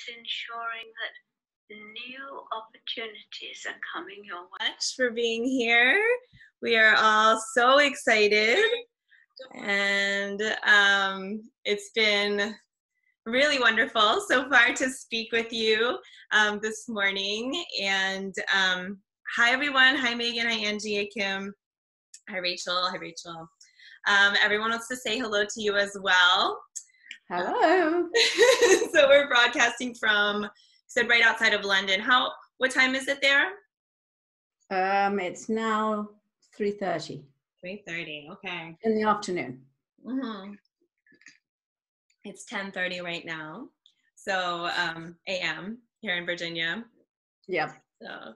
ensuring that new opportunities are coming your way. Thanks for being here. We are all so excited, and it's been really wonderful so far to speak with you this morning. And hi everyone. Hi Megan. Hi Angie. Hi Kim. Hi Rachel. Hi Rachel. Everyone wants to say hello to you as well. Hello. So we're broadcasting from, said right outside of London. What time is it there? It's now 3:30. 3:30. Okay. In the afternoon. Mm-hmm. It's 10:30 right now. So a.m. here in Virginia. Yep. So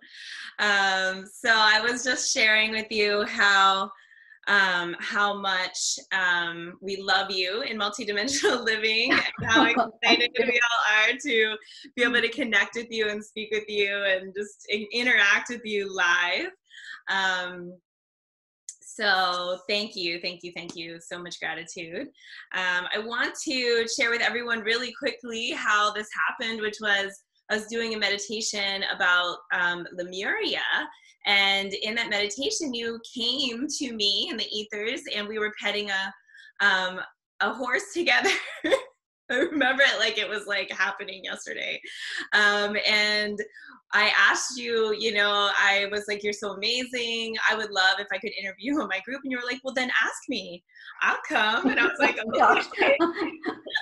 I was just sharing with you how much we love you in MultiDimensional Living, and how excited we all are to be able to connect with you and speak with you and just interact with you live. So thank you. So much gratitude. I want to share with everyone really quickly how this happened, which was I was doing a meditation about Lemuria. And in that meditation, you came to me in the ethers, and we were petting a horse together. I remember it like it was like happening yesterday. And I asked you, I was like, you're so amazing. I would love if I could interview you in my group. And you were like, well, then ask me. I'll come. And I was like, okay.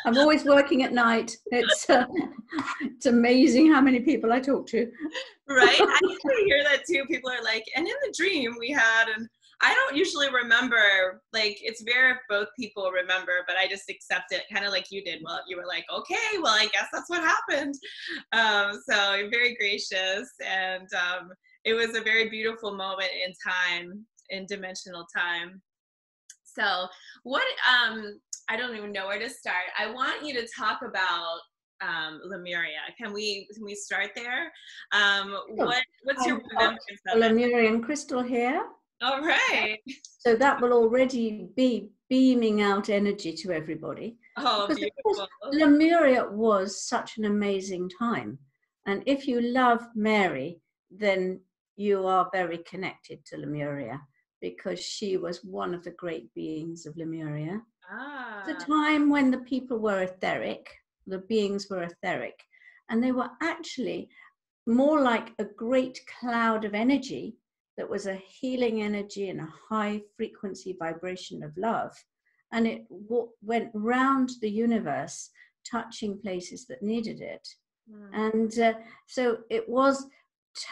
I'm always working at night. It's amazing how many people I talk to. Right? I usually hear that too. People are like, and in the dream we had, and I don't usually remember, like, it's rare if both people remember, but I just accept it kind of like you did. Well, you were like, okay, well, I guess that's what happened. So you're very gracious, and it was a very beautiful moment in time, in dimensional time. So what, I don't even know where to start. I want you to talk about Lemuria. Can we start there? What's your remembrance of it? Lemurian crystal here. All right. So that will already be beaming out energy to everybody. Oh, beautiful. Lemuria was such an amazing time. And if you love Mary, then you are very connected to Lemuria, because she was one of the great beings of Lemuria. The time when the people were etheric, the beings were etheric, and they were actually more like a great cloud of energy that was a healing energy and a high frequency vibration of love. And it went round the universe, touching places that needed it. And so it was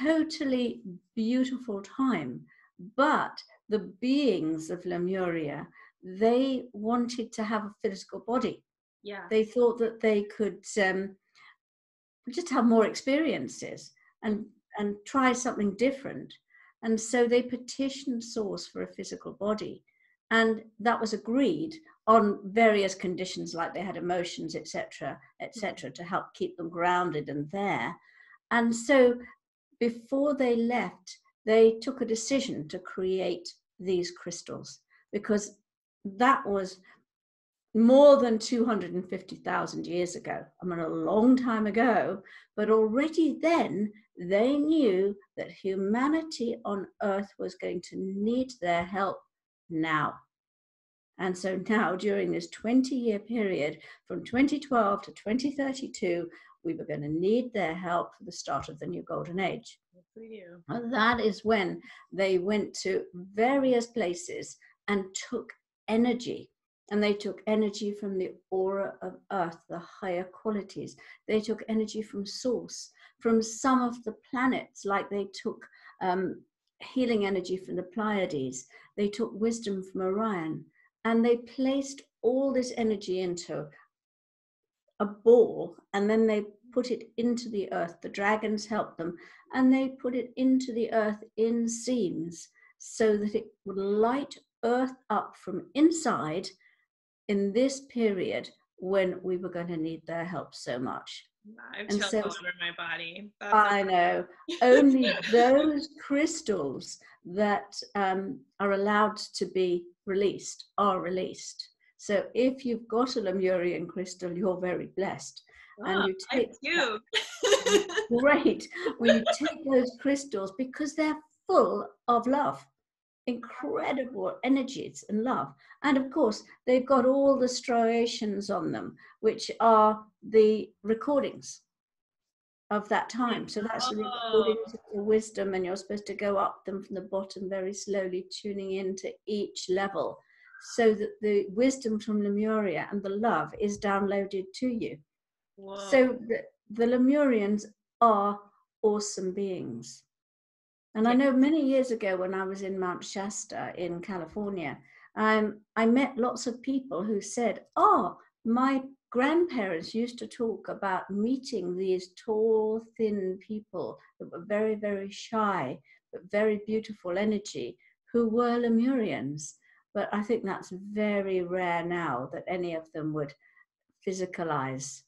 totally beautiful time. But the beings of Lemuria, they wanted to have a physical body. Yeah. They thought that they could just have more experiences and try something different. And so they petitioned Source for a physical body. And that was agreed on various conditions, like they had emotions, etc., to help keep them grounded and there. And so before they left, they took a decision to create these crystals, because that was more than 250,000 years ago. I mean, a long time ago, but already then they knew that humanity on Earth was going to need their help now. And so now, during this 20-year period, from 2012 to 2032, we were going to need their help for the start of the new golden age. And that is when they went to various places and took energy. And they took energy from the aura of Earth, the higher qualities. They took energy from Source, from some of the planets, like they took healing energy from the Pleiades. They took wisdom from Orion. And they placed all this energy into a ball, and then they put it into the earth. The dragons helped them, and they put it into the earth in seams so that it would light Earth up from inside in this period when we were going to need their help so much. I've chills all over my body. I know. Only those crystals that are allowed to be released are released. So if you've got a Lemurian crystal, you're very blessed. And Oh, you I take do. great when you take those crystals, because they're full of love, incredible energies and love. And of course, they've got all the striations on them, which are the recordings of that time. So that's the Oh, recordings of the wisdom, and you're supposed to go up them from the bottom very slowly, tuning into each level, so that the wisdom from Lemuria and the love is downloaded to you. whoa. So the Lemurians are awesome beings. And I Yeah. know many years ago when I was in Mount Shasta in California, I met lots of people who said, oh, my grandparents used to talk about meeting these tall, thin people that were very, very shy, but very beautiful energy, who were Lemurians. But I think that's very rare now that any of them would physicalize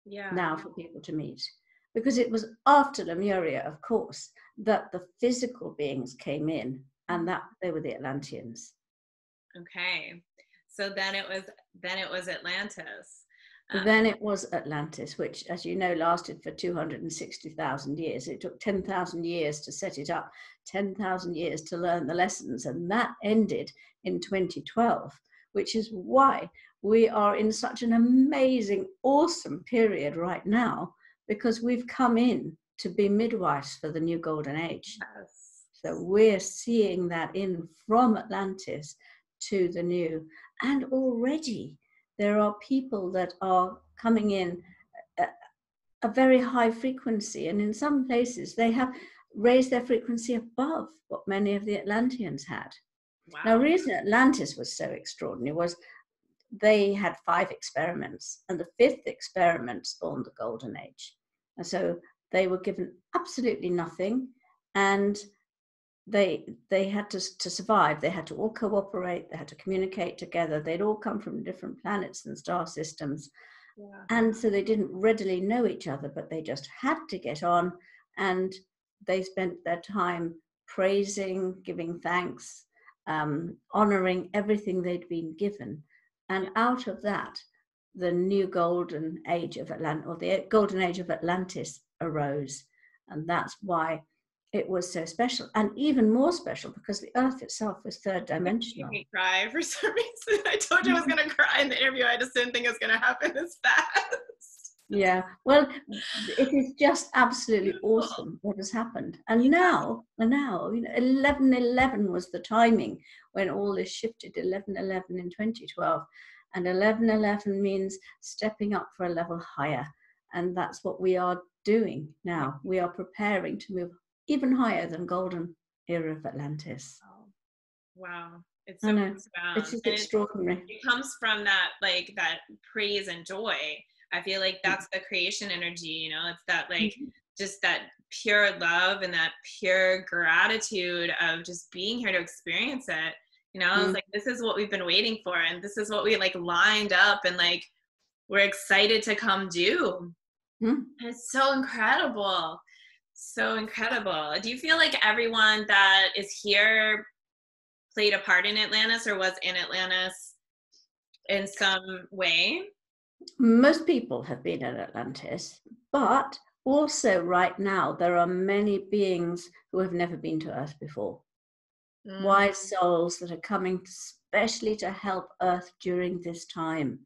now for people to meet. Because it was after Lemuria, of course, that the physical beings came in, and that they were the Atlanteans. Okay. So then it was Atlantis. Then it was Atlantis, which, as you know, lasted for 260,000 years. It took 10,000 years to set it up, 10,000 years to learn the lessons, and that ended in 2012, which is why we are in such an amazing, awesome period right now, because we've come in to be midwives for the new golden age. Yes. So we're seeing that in from Atlantis to the new, and already there are people that are coming in at a very high frequency, and in some places they have raised their frequency above what many of the Atlanteans had. Wow. Now, the reason Atlantis was so extraordinary was they had 5 experiments, and the 5th experiment spawned the golden age. And so they were given absolutely nothing, and they had to survive. They had to all cooperate, they had to communicate together. They'd all come from different planets and star systems. Yeah. And so they didn't readily know each other, but they just had to get on, and they spent their time praising, giving thanks, honoring everything they'd been given. And out of that, the new golden age of Atlantis, or the golden age of Atlantis, arose. And that's why it was so special, and even more special because the Earth itself was 3rd dimensional. You made me cry for some reason. I told you I was going to cry in the interview. I just didn't think it was going to happen this fast. Yeah, well, it is just absolutely awesome what has happened. And now, you know, 1111 was the timing when all this shifted. 1111 in 2012, and 1111 means stepping up for a level higher, and that's what we are doing now. We are preparing to move even higher than golden era of Atlantis. Wow. It's so profound. It's just extraordinary. It comes from that, like, that praise and joy. I feel like that's the creation energy, you know, it's that, like, just that pure love and that pure gratitude of just being here to experience it. You know, I was like, this is what we've been waiting for, and this is what we, like, lined up, and, like, we're excited to come do. It's so incredible. So incredible. Do you feel like everyone that is here played a part in Atlantis or was in Atlantis in some way? Most people have been in Atlantis, but also right now there are many beings who have never been to Earth before. Wise souls that are coming especially to help Earth during this time.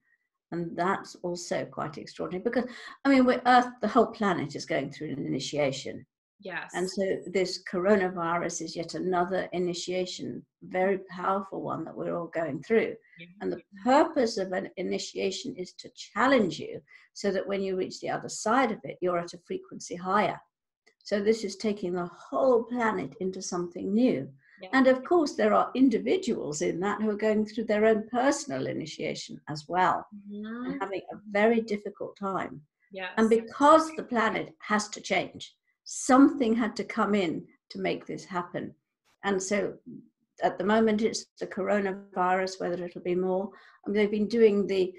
And that's also quite extraordinary because, I mean, Earth, the whole planet is going through an initiation. Yes. And so this coronavirus is yet another initiation, very powerful one that we're all going through. And the purpose of an initiation is to challenge you so that when you reach the other side of it, you're at a frequency higher. So this is taking the whole planet into something new. Yeah. And of course, there are individuals in that who are going through their own personal initiation as well, and having a very difficult time. Yes. And because the planet has to change, something had to come in to make this happen. And so at the moment, it's the coronavirus, whether it'll be more. I mean, they've been doing the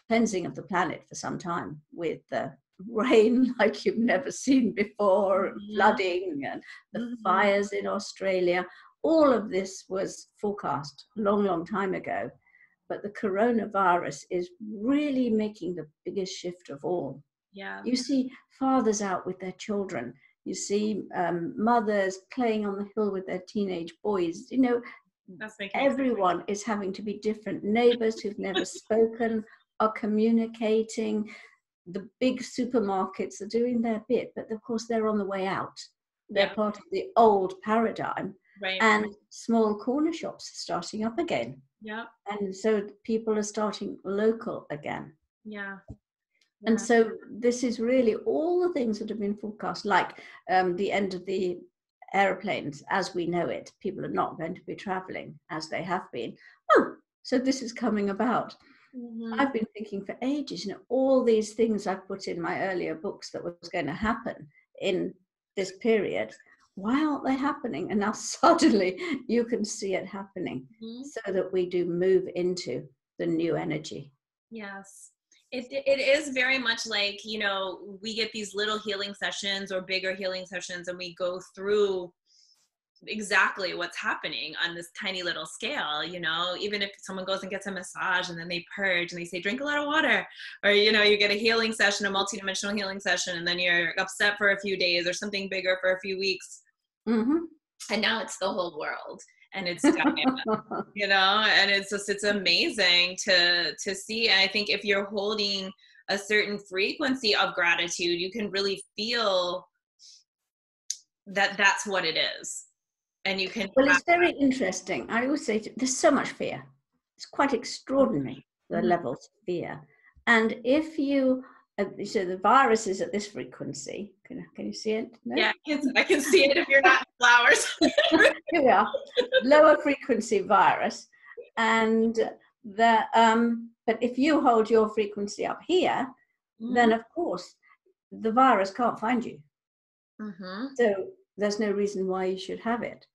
cleansing of the planet for some time with the rain like you've never seen before, flooding, and the fires in Australia. All of this was forecast a long, long time ago. But the coronavirus is really making the biggest shift of all. Yeah. You see fathers out with their children. You see mothers playing on the hill with their teenage boys. You know, That's making everyone is having to be different. Neighbors who've never spoken are communicating. The big supermarkets are doing their bit, but of course they're on the way out. They're part of the old paradigm. Right. And small corner shops are starting up again. Yeah. And so people are starting local again. Yeah. And so this is really all the things that have been forecast, like the end of the airplanes as we know it. People are not going to be traveling as they have been. Oh, so this is coming about. I've been thinking for ages, you know, all these things I've put in my earlier books that was going to happen in this period. Why aren't they happening? And now suddenly you can see it happening, so that we do move into the new energy. Yes. It is very much like, you know, we get these little healing sessions or bigger healing sessions, and we go through exactly what's happening on this tiny little scale. You know, even if someone goes and gets a massage and then they purge and they say drink a lot of water, or, you know, you get a healing session, a multidimensional healing session, and then you're upset for a few days or something bigger for a few weeks, and now it's the whole world. And it's you know, and it's amazing to see. And I think if you're holding a certain frequency of gratitude, you can really feel that that's what it is. And you can, well, it's very interesting. I always say there's so much fear. It's quite extraordinary, the levels of fear. And if you so the virus is at this frequency. Can you see it? No? Yeah, I can see it if you're not in flowers. Here we are, lower frequency virus, and the but if you hold your frequency up here, then of course the virus can't find you. So there's no reason why you should have it,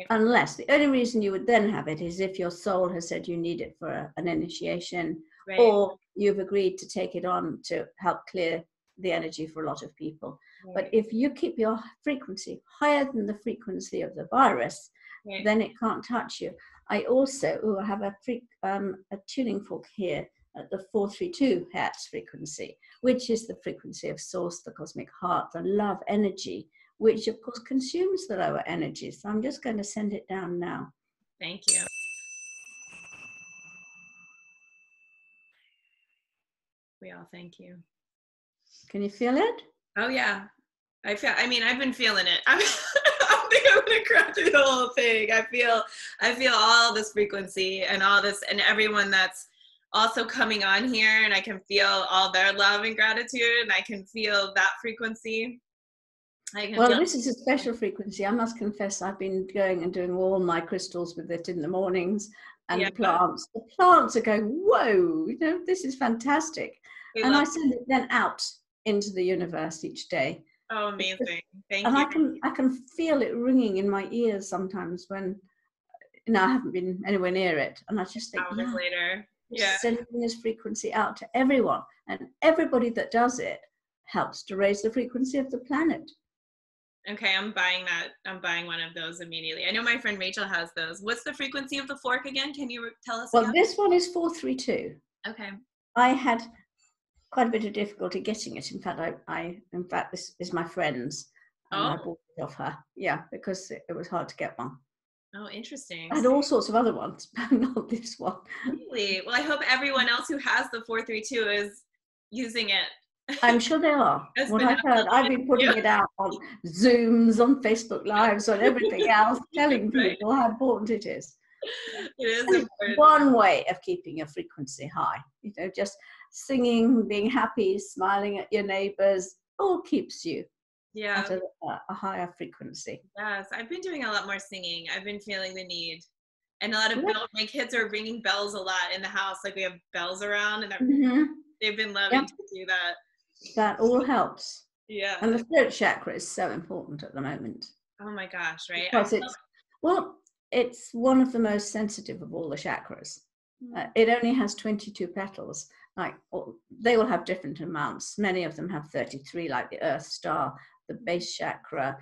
unless the only reason you would then have it is if your soul has said you need it for an initiation, or you've agreed to take it on to help clear the energy for a lot of people. But if you keep your frequency higher than the frequency of the virus, then it can't touch you. I also have a tuning fork here at the 432 hertz frequency, which is the frequency of source, the cosmic heart, the love energy, which of course consumes the lower energy. So I'm just going to send it down now. Thank you. We all thank you. Can you feel it? Oh yeah. I've been feeling it. I don't think I'm gonna cry through the whole thing. I feel all this frequency and all this, and everyone that's also coming on here, and I can feel all their love and gratitude, and I can feel that frequency. This is a special frequency. I must confess, I've been going and doing all my crystals with it in the mornings, and the plants are going, whoa, you know, this is fantastic. And I send it then out into the universe each day. Oh, amazing. Thank you. And I can feel it ringing in my ears sometimes when, you know, I haven't been anywhere near it. And I just think, hours later, sending this frequency out to everyone, and everybody that does it helps to raise the frequency of the planet. Okay, I'm buying that. I'm buying one of those immediately. I know my friend Rachel has those. What's the frequency of the fork again? Can you tell us? Well, this one is 432. Okay. I had quite a bit of difficulty getting it. In fact, in fact, this is my friend's, and I bought it off her. Yeah, because it was hard to get one. Oh, interesting. I had all sorts of other ones, but not this one. Really? Well, I hope everyone else who has the 432 is using it. I'm sure they are. What I've heard, I've been putting it out on Zooms, on Facebook Lives, on everything else, telling people how important it is. It is important. One way of keeping your frequency high, you know, just singing, being happy, smiling at your neighbors, all keeps you at a higher frequency. Yes, I've been doing a lot more singing. I've been feeling the need. And a lot of my kids are ringing bells a lot in the house. Like we have bells around, and they've been loving to do that. That all helps. Yeah. And the throat chakra is so important at the moment. Oh my gosh, right? Because it's one of the most sensitive of all the chakras. It only has 22 petals. Like they all have different amounts. Many of them have 33, like the Earth Star, the base chakra,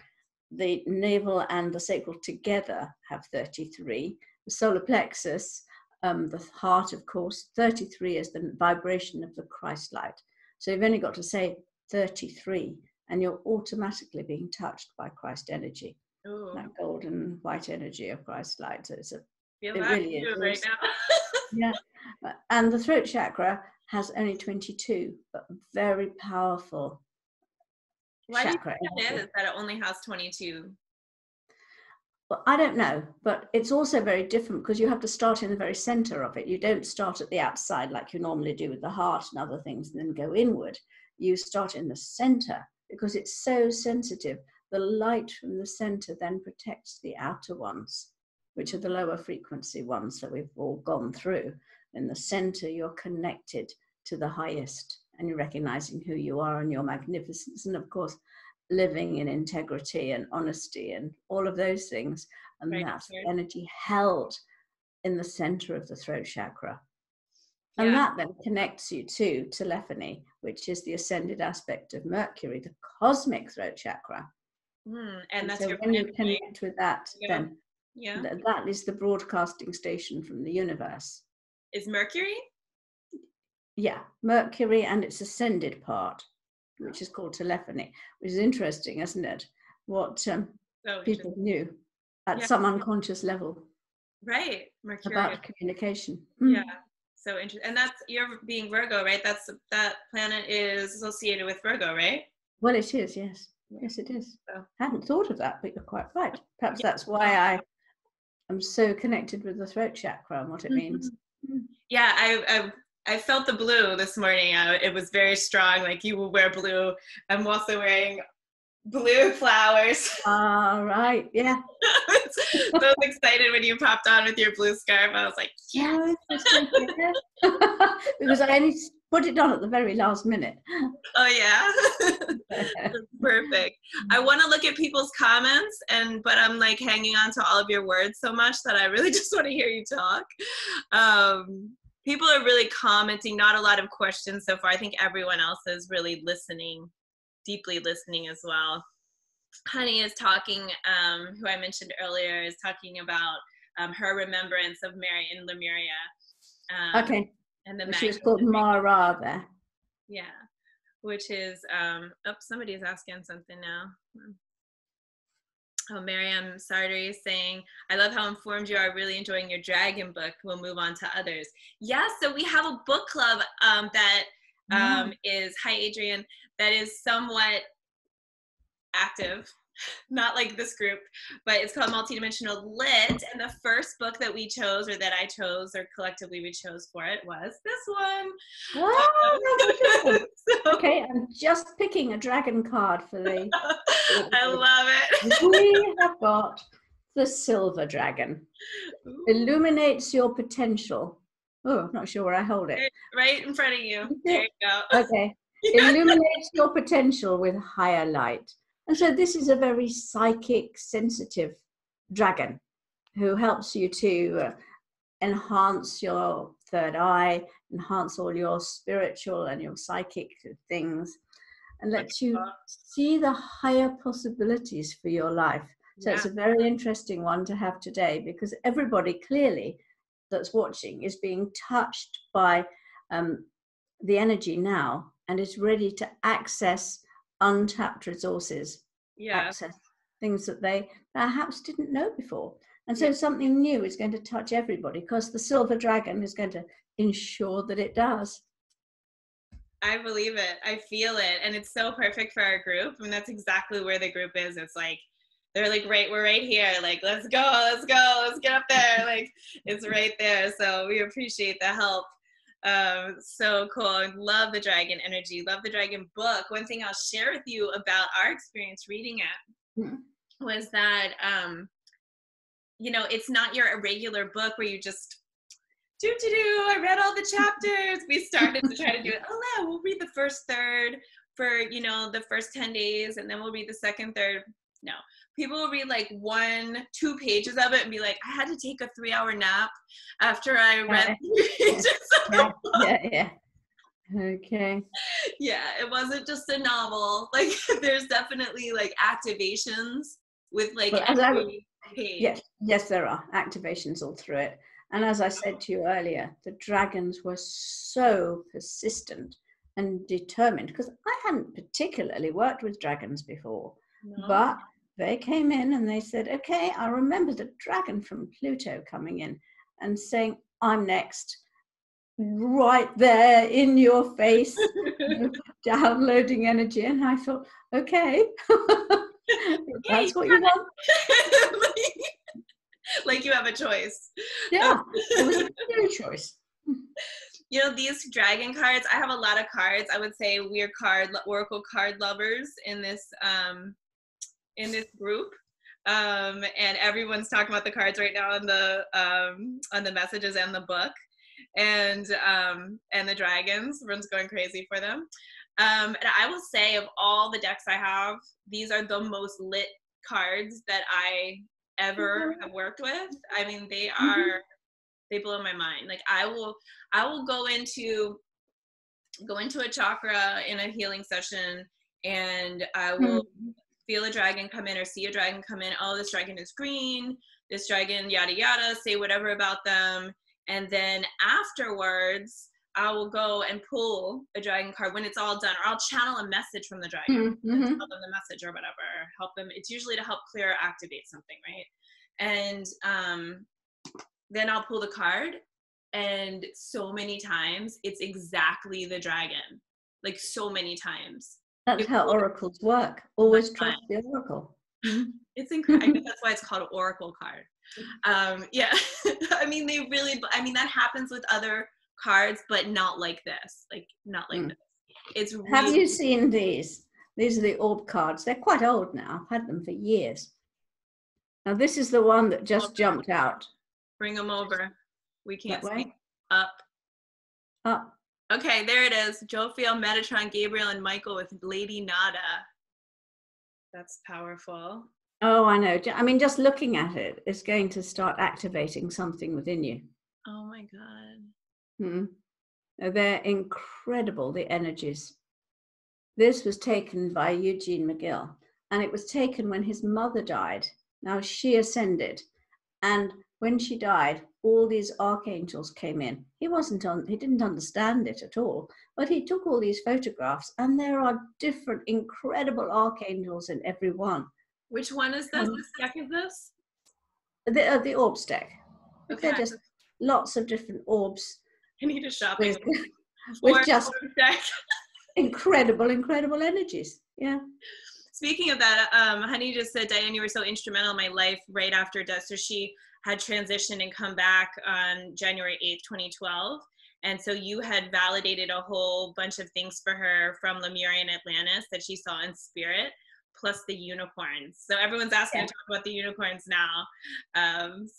the navel and the sacral together have 33. The solar plexus, the heart, of course, 33 is the vibration of the Christ light. So you've only got to say 33, and you're automatically being touched by Christ energy. Ooh. That golden white energy of Christ light. So Feel it that really is right now. Yeah. And the throat chakra has only 22, but very powerful chakra. Why do you think that is, that it only has 22? Well, I don't know, but it's also very different because you have to start in the very center of it. You don't start at the outside like you normally do with the heart and other things and then go inward. You start in the center because it's so sensitive. The light from the center then protects the outer ones, which are the lower frequency ones that we've all gone through. In the center, you're connected to the highest and you're recognizing who you are and your magnificence. And of course, living in integrity and honesty and all of those things. And Right, that's sure. the energy held in the center of the throat chakra. Yeah. And that then connects you to telephony, which is the ascended aspect of Mercury, the cosmic throat chakra. And that's so your when you planet, connect with that, yeah. then Yeah. that is the broadcasting station from the universe. Is Mercury? Yeah, Mercury and its ascended part, which is called telephony, which is interesting, isn't it? What people knew at some unconscious level. Right, Mercury. About communication. Yeah, so interesting. And that's, you're being Virgo, right? That planet is associated with Virgo, right? Well, it is, yes. Yes, it is. So. I hadn't thought of that, but you're quite right. Perhaps that's why I am so connected with the throat chakra and what it means. Yeah, I felt the blue this morning. It was very strong. Like, you will wear blue. I'm also wearing blue flowers. Right, yeah. So I was excited when you popped on with your blue scarf. I was like, yes. Because I only put it on at the very last minute. Oh yeah. That's perfect. I want to look at people's comments, but I'm like hanging on to all of your words so much that I really just want to hear you talk. People are really commenting, not a lot of questions so far. I think everyone else is really listening, deeply listening as well. Honey is talking, who I mentioned earlier, is talking about her remembrance of Mary in Lemuria. Okay. And she was called Mara there. Yeah. Which is, somebody's asking something now. Oh, Miriam Sardary is saying, I love how informed you are, really enjoying your dragon book. We'll move on to others. Yeah, so we have a book club that is, hi Adrian, that is somewhat active. Not like this group, but it's called MultiDimensional Lit. And the first book that we chose, or that I chose, or collectively we chose for it, was this one. Oh, okay, I'm just picking a dragon card for the. I love it. We have got the Silver Dragon. Ooh. Illuminates your potential. Oh, I'm not sure where I hold it. Right in front of you. There you go. Okay. Illuminates your potential with higher light. And so this is a very psychic, sensitive dragon who helps you to enhance your third eye, enhance all your spiritual and your psychic things, and lets you see the higher possibilities for your life. So it's a very interesting one to have today, because everybody clearly that's watching is being touched by the energy now and is ready to access untapped resources, access things that they perhaps didn't know before. And so something new is going to touch everybody, because the Silver Dragon is going to ensure that it does. I believe it. I feel it. And it's so perfect for our group. I mean, that's exactly where the group is. It's like, they're like, we're right here. Like, let's go, let's get up there. Like, it's right there. So we appreciate the help. So cool. I love the dragon energy, love the dragon book. One thing I'll share with you about our experience reading it was that, it's not your irregular book where you just I read all the chapters. We started to try to do it. Oh yeah, we'll read the first third for, the first 10 days, and then we'll read the second third. No, people will read like 1-2 pages of it and be like, I had to take a 3-hour nap after I read 3 pages of the book. Yeah. Okay. Yeah, it wasn't just a novel. Like, there's definitely like activations with like every page. Yes, there are activations all through it. And as I said to you earlier, the dragons were so persistent and determined, because I hadn't particularly worked with dragons before, No. but they came in and they said, okay, I remember the dragon from Pluto coming in and saying, I'm next, right there in your face, downloading energy. And I thought, okay, that's what you want. Like you have a choice. Yeah, it was no choice. You know, these dragon cards, I have a lot of cards. I would say we're oracle card lovers in this group. And everyone's talking about the cards right now on the messages and the book, and the dragons. Everyone's going crazy for them. And I will say, of all the decks I have, these are the most lit cards that I ever have worked with. I mean, they blow my mind. Like I will go into a chakra in a healing session, and I will feel a dragon come in or see a dragon come in. Oh, this dragon is green, this dragon yada yada, say whatever about them, and then afterwards I will go and pull a dragon card when it's all done, or I'll channel a message from the dragon, tell them the message or whatever, help them. It's usually to help clear or activate something, right? And then I'll pull the card, and so many times it's exactly the dragon, like so many times. That's how oracles work. Always trust the oracle. It's incredible. I guess that's why it's called an oracle card. Yeah. I mean, that happens with other cards, but not like this. Like, not like this. It's really— Have you seen these? These are the orb cards. They're quite old now. I've had them for years. Now, this is the one that just jumped out. Bring them over. We can't That see. way? Up. Up. Okay, there it is. Jophiel, Metatron, Gabriel, and Michael with Lady Nada. That's powerful. Oh, I know. I mean, just looking at it is going to start activating something within you. Oh my God. They're incredible, the energies. This was taken by Eugene McGill, and it was taken when his mother died. Now, she ascended, and when she died, all these archangels came in. He didn't understand it at all, but he took all these photographs, and there are different incredible archangels in every one. Which one is this? What deck is this? The orbs deck. Okay. They're just lots of different orbs. I need a shop with just deck. incredible energies. Yeah. Speaking of that, Honey just said, Diane, you were so instrumental in my life right after death. So she had transitioned and come back on January 8th, 2012. And so you had validated a whole bunch of things for her from Lemurian Atlantis that she saw in spirit, plus the unicorns. So everyone's asking to talk about the unicorns now.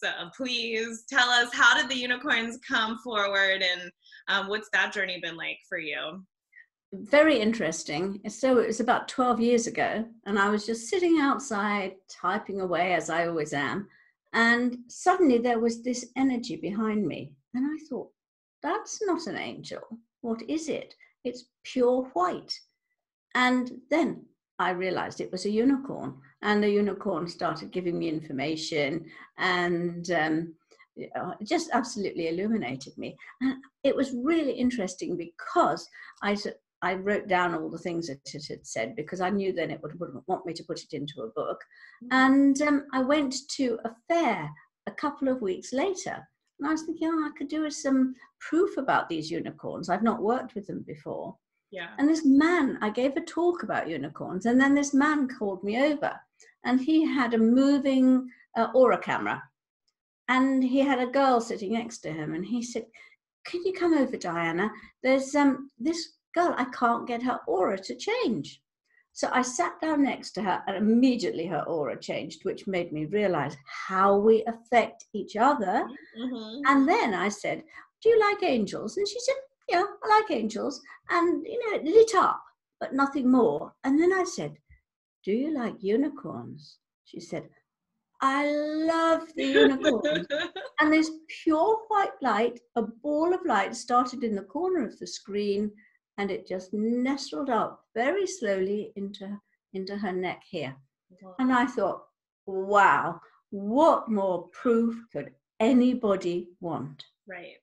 So please tell us, how did the unicorns come forward, and what's that journey been like for you? Very interesting. So it was about 12 years ago, and I was just sitting outside typing away, as I always am, and suddenly there was this energy behind me, and I thought, that's not an angel. What is it? It's pure white. And then I realized it was a unicorn, and the unicorn started giving me information, and it just absolutely illuminated me. And it was really interesting because I wrote down all the things that it had said, because I knew then it wouldn't want me to put it into a book. And I went to a fair a couple of weeks later, and I was thinking, I could do some proof about these unicorns. I've not worked with them before. Yeah. And this man, I gave a talk about unicorns, and then this man called me over, and he had a moving aura camera, and he had a girl sitting next to him, and he said, can you come over, Diana? There's this girl, I can't get her aura to change. So I sat down next to her, and immediately her aura changed, which made me realize how we affect each other. And then I said, do you like angels? And she said, yeah, I like angels. And, it lit up, but nothing more. And then I said, do you like unicorns? She said, I love the unicorns. And this pure white light, a ball of light, started in the corner of the screen, and it just nestled up very slowly into her neck here. Wow. And I thought, wow, what more proof could anybody want? Right.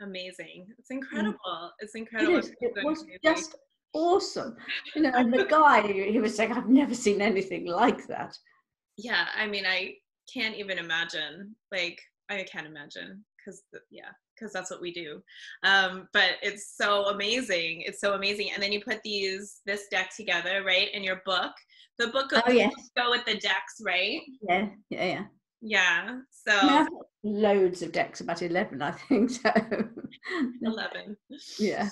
Amazing. It's incredible. It's It incredible. is. It was just awesome. You know, and the guy, he was saying, I've never seen anything like that. Yeah, I mean, I can't even imagine. Like, I can't imagine because, yeah, because that's what we do. But it's so amazing. It's so amazing. And then you put this deck together, right? In your book. The book goes, Oh, yes. go with the decks, right? Yeah, yeah, yeah. Yeah. So I mean, I've got loads of decks, about 11, I think. So 11. Yeah.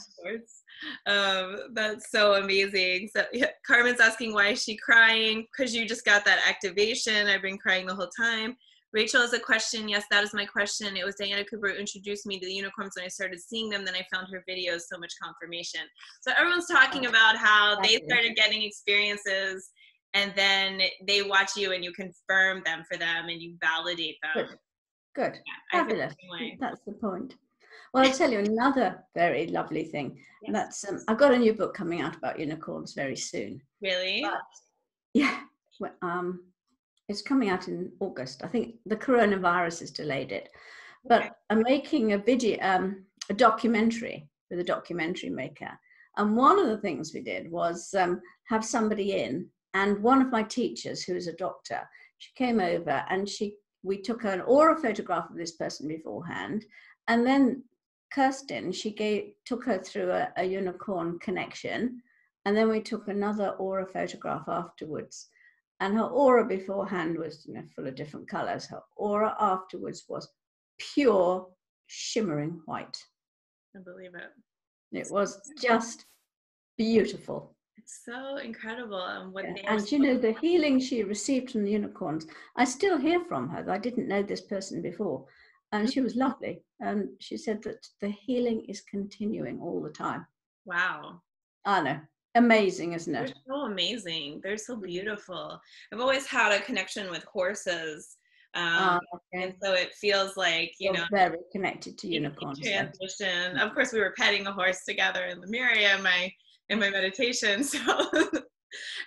That's so amazing. So yeah, Carmen's asking, why is she crying? Because you just got that activation. I've been crying the whole time. Rachel has a question. Yes, that is my question. It was Diana Cooper who introduced me to the unicorns when I started seeing them. Then I found her videos, so much confirmation. So everyone's talking about how they started getting experiences, and then they watch you and you confirm them for them and you validate them. Good. Yeah, Fabulous. That's the point. Well, I'll tell you another very lovely thing. Yes. And that's I've got a new book coming out about unicorns very soon. Really? But, yeah. Well, it's coming out in August. I think the coronavirus has delayed it. But okay. I'm making a video, a documentary with a documentary maker. And one of the things we did was have somebody in, and one of my teachers, who is a doctor, she came over and we took an aura photograph of this person beforehand, and then Kirsten, took her through a unicorn connection, and then we took another aura photograph afterwards. And her aura beforehand was, you know, full of different colors. Her aura afterwards was pure shimmering white. I believe it. It was just beautiful. It's so incredible. And you know, the healing she received from the unicorns, I still hear from her. I didn't know this person before. And she was lovely. And she said that the healing is continuing all the time. Wow. I know. Amazing, isn't it? They're so amazing. They're so beautiful. I've always had a connection with horses. Okay. And so it feels like, you know, very connected to unicorns. Transition. Of course, we were petting a horse together in Lemuria in my meditation. So,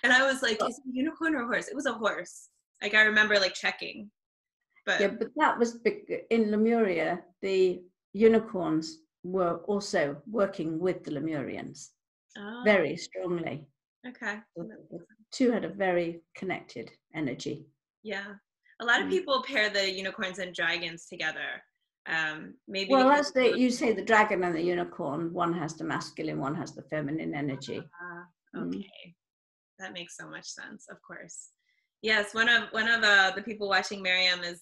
and I was like, is it a unicorn or a horse? It was a horse. Like, I remember like checking. But yeah, but that was in Lemuria. The unicorns were also working with the Lemurians very strongly. Okay. So the two had a very connected energy. Yeah. A lot of people pair the unicorns and dragons together. Maybe. Well, that's you say the dragon and the unicorn. One has the masculine, one has the feminine energy. Okay. That makes so much sense. Of course. Yes, one of the people watching Miriam is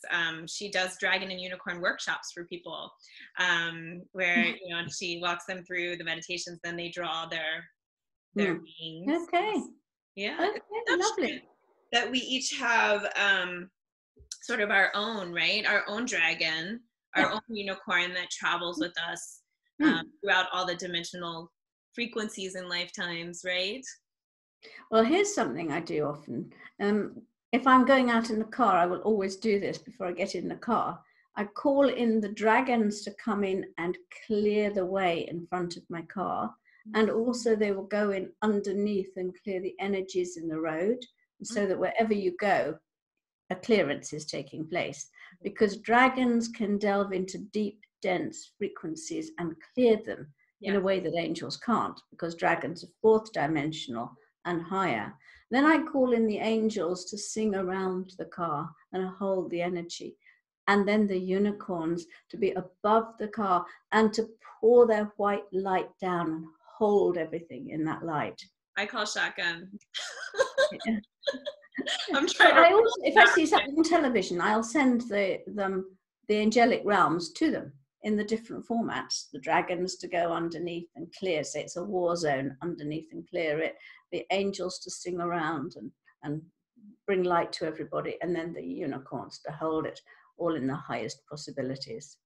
she does dragon and unicorn workshops for people, where you know she walks them through the meditations, then they draw their beings. Okay. Yeah. Okay, lovely. That we each have sort of our own, right? Our own dragon, our own unicorn that travels with us throughout all the dimensional frequencies and lifetimes, right? Well, here's something I do often. If I'm going out in the car, I will always do this before I get in the car. I call in the dragons to come in and clear the way in front of my car. And also they will go in underneath and clear the energies in the road, so that wherever you go, a clearance is taking place. Because dragons can delve into deep, dense frequencies and clear them in a way that angels can't, because dragons are fourth dimensional and higher. Then I call in the angels to sing around the car and hold the energy. And then the unicorns to be above the car and to pour their white light down and hold everything in that light. I call shotgun. Yeah. I'm trying if I see something on television, I'll send the angelic realms to them in the different formats. The dragons to go underneath and clear, say it's a war zone, underneath and clear it. The angels to sing around and bring light to everybody, and then the unicorns to hold it, all in the highest possibilities.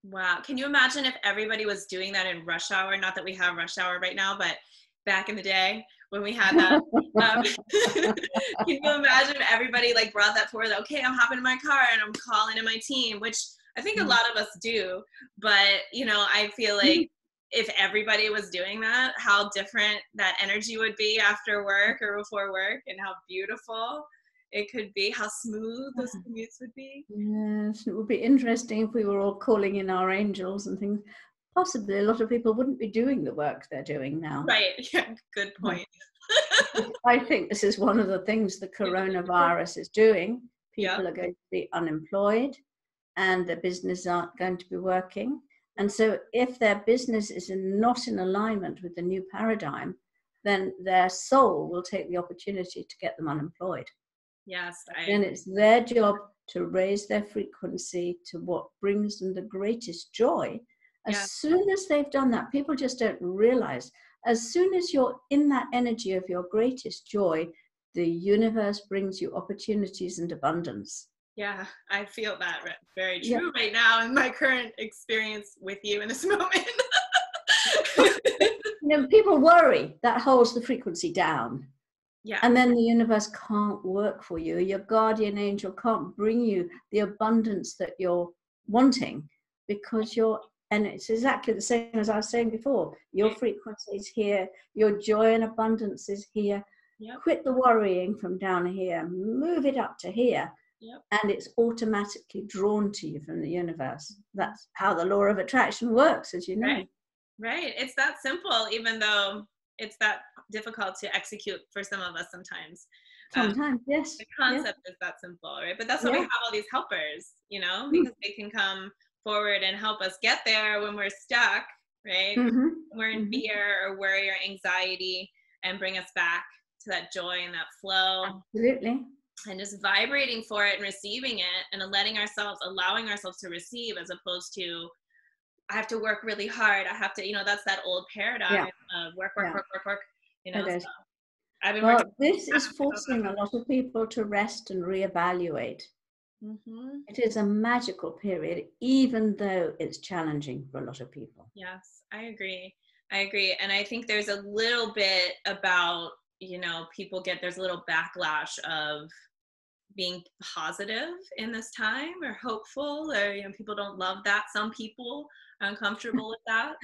Wow. Can you imagine if everybody was doing that in rush hour? Not that we have rush hour right now, but back in the day when we had that. Can you imagine if everybody like brought that forward? Okay, I'm hopping in my car and I'm calling in my team, which I think a lot of us do. But, you know, I feel like if everybody was doing that, how different that energy would be after work or before work, and how beautiful it could be, how smooth those commutes would be. Yes, it would be interesting if we were all calling in our angels and things. possibly a lot of people wouldn't be doing the work they're doing now. Right. Yeah, good point. I think this is one of the things the coronavirus is doing. People Yeah. are going to be unemployed and their business aren't going to be working. And so if their business is not in alignment with the new paradigm, then their soul will take the opportunity to get them unemployed. Yes. And it's their job to raise their frequency to what brings them the greatest joy. As soon as they've done that, people just don't realize, as soon as you're in that energy of your greatest joy, the universe brings you opportunities and abundance. Yeah, I feel that very true right now in my current experience with you in this moment. People worry that holds the frequency down. Yeah. And then the universe can't work for you. Your guardian angel can't bring you the abundance that you're wanting because and it's exactly the same as I was saying before. Your frequency is here. Your joy and abundance is here. Yep. Quit the worrying from down here. Move it up to here. Yep. And it's automatically drawn to you from the universe. That's how the law of attraction works, as you know. Right. It's that simple, even though it's that difficult to execute for some of us sometimes. Sometimes, yes. The concept is that simple, right? But that's why we have all these helpers, because they can come forward and help us get there when we're stuck, right? We're in fear or worry or anxiety, and bring us back to that joy and that flow. Absolutely. And just vibrating for it and receiving it and allowing ourselves to receive, as opposed to, I have to work really hard. I have to, that's that old paradigm of work. So I've been this is forcing a lot of people to rest and reevaluate. It is a magical period, even though it's challenging for a lot of people. Yes, I agree. And I think there's a little bit about, there's a little backlash of being positive in this time or hopeful, or people don't love that. Some people are uncomfortable with that.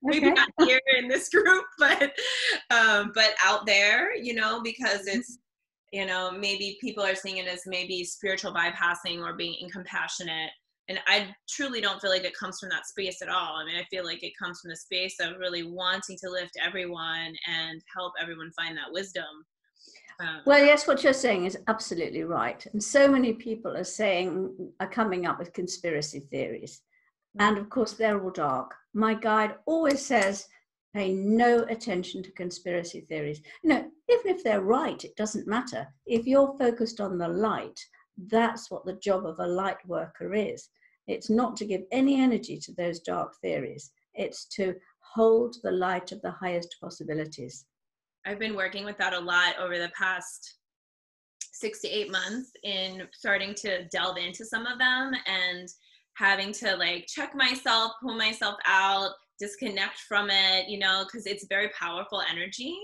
Maybe not here in this group, but out there, because it's, maybe people are seeing it as maybe spiritual bypassing or being incompassionate. And I truly don't feel like it comes from that space at all. I mean, I feel like it comes from the space of really wanting to lift everyone and help everyone find that wisdom. Well, yes, what you're saying is absolutely right. And so many people are coming up with conspiracy theories. And of course, they're all dark. My guide always says, pay no attention to conspiracy theories. Even if they're right, it doesn't matter. If you're focused on the light, that's what the job of a light worker is. It's not to give any energy to those dark theories. It's to hold the light of the highest possibilities. I've been working with that a lot over the past 6 to 8 months in starting to delve into some of them and having to check myself, pull myself out, disconnect from it, because it's very powerful energy.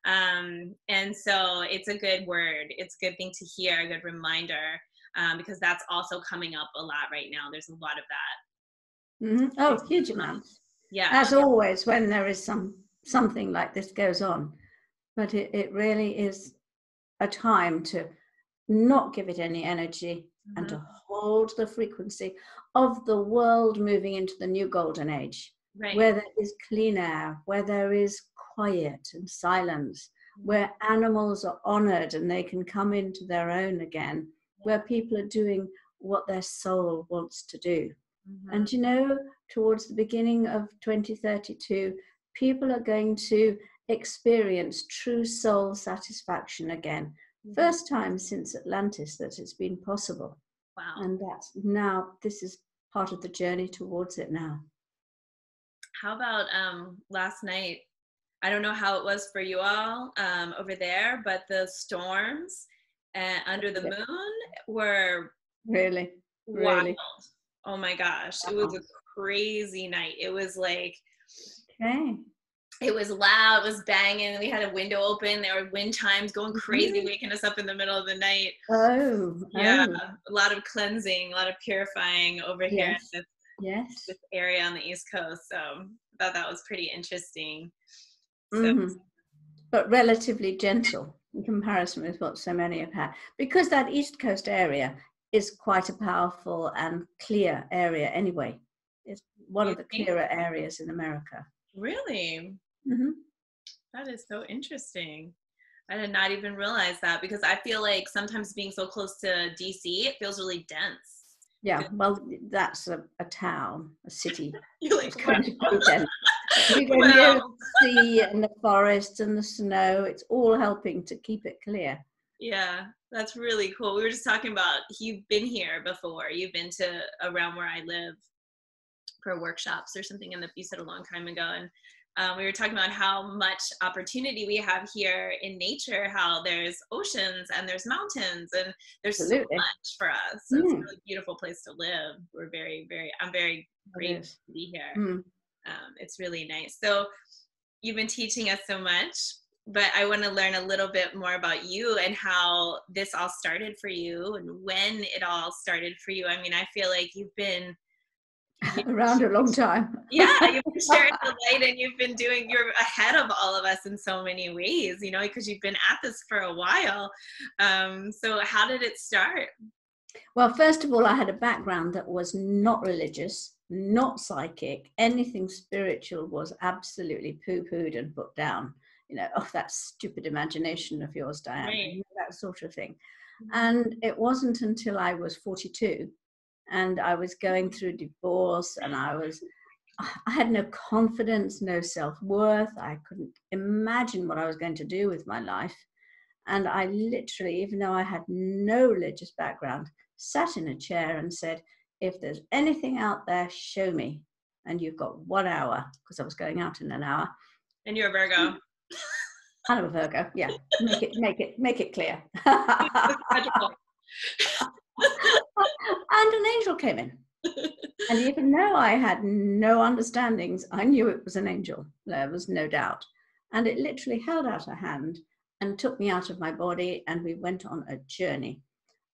And so it's a good word. It's a good thing to hear, a good reminder, because that's also coming up a lot right now. There's a lot of that. Oh, huge amounts. Yeah. As always, when there is something like this goes on. But it really is a time to not give it any energy and to hold the frequency of the world moving into the new golden age, where there is clean air, where there is quiet and silence, where animals are honored and they can come into their own again, where people are doing what their soul wants to do. And towards the beginning of 2032, people are going to experience true soul satisfaction again. First time since Atlantis that it's been possible. Wow. And this is part of the journey towards it now. How about last night? I don't know how it was for you all over there, but the storms under the moon were really wild. Oh my gosh. It was a crazy night. It was it was loud, it was banging. We had a window open. There were wind chimes going crazy, waking us up in the middle of the night. A lot of cleansing, a lot of purifying over here in this area on the East Coast. So I thought that was pretty interesting. But relatively gentle in comparison with what so many have had. Because that East Coast area is quite a powerful and clear area anyway. one of the clearer areas in America. Really? Mm-hmm. That is so interesting. I did not even realize that, because I feel like sometimes being so close to DC, it feels really dense. Yeah, well, that's a town, a city. You're like, It's kind of very dense. You go well, near the sea and the forests and the snow. It's all helping to keep it clear. yeah, that's really cool. We were just talking about, you've been here before. You've been to around where I live for workshops or something, and you said a long time ago. And we were talking about how much opportunity we have here in nature, how there's oceans and there's mountains and there's Absolutely. so much for us. So it's a really beautiful place to live. I'm very grateful to be here. It's really nice. So you've been teaching us so much, but I want to learn a little bit more about you and how this all started for you and when it all started for you. I mean, I feel like you've been around a long time. Yeah, you've been sharing the light, and you're ahead of all of us in so many ways, you know, because you've been at this for a while. So how did it start? Well, first of all, I had a background that was not religious, not psychic. Anything spiritual was absolutely poo-pooed and put down. You know, oh, that stupid imagination of yours, Diane, Right. that sort of thing. And it wasn't until I was 42 and I was going through divorce, and I had no confidence, no self-worth. I couldn't imagine what I was going to do with my life. And I literally, even though I had no religious background, sat in a chair and said, if there's anything out there, show me. And you've got 1 hour, because I was going out in an hour. And you're a Virgo. I'm a Virgo, yeah. Make it clear. And an angel came in. And even though I had no understandings, I knew it was an angel. There was no doubt. And it literally held out a hand and took me out of my body, and we went on a journey.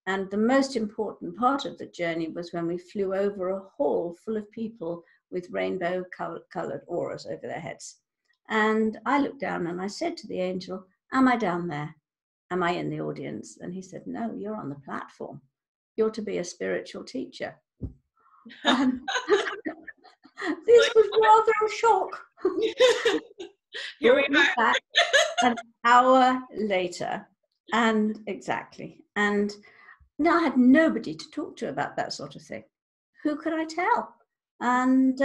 And the most important part of the journey was when we flew over a hall full of people with rainbow colored auras over their heads. And I looked down and I said to the angel, am I down there? Am I in the audience? And he said, no, you're on the platform. You're to be a spiritual teacher. And this was rather a shock. Here we are. Back an hour later, and exactly. And now I had nobody to talk to about that sort of thing. Who could I tell? And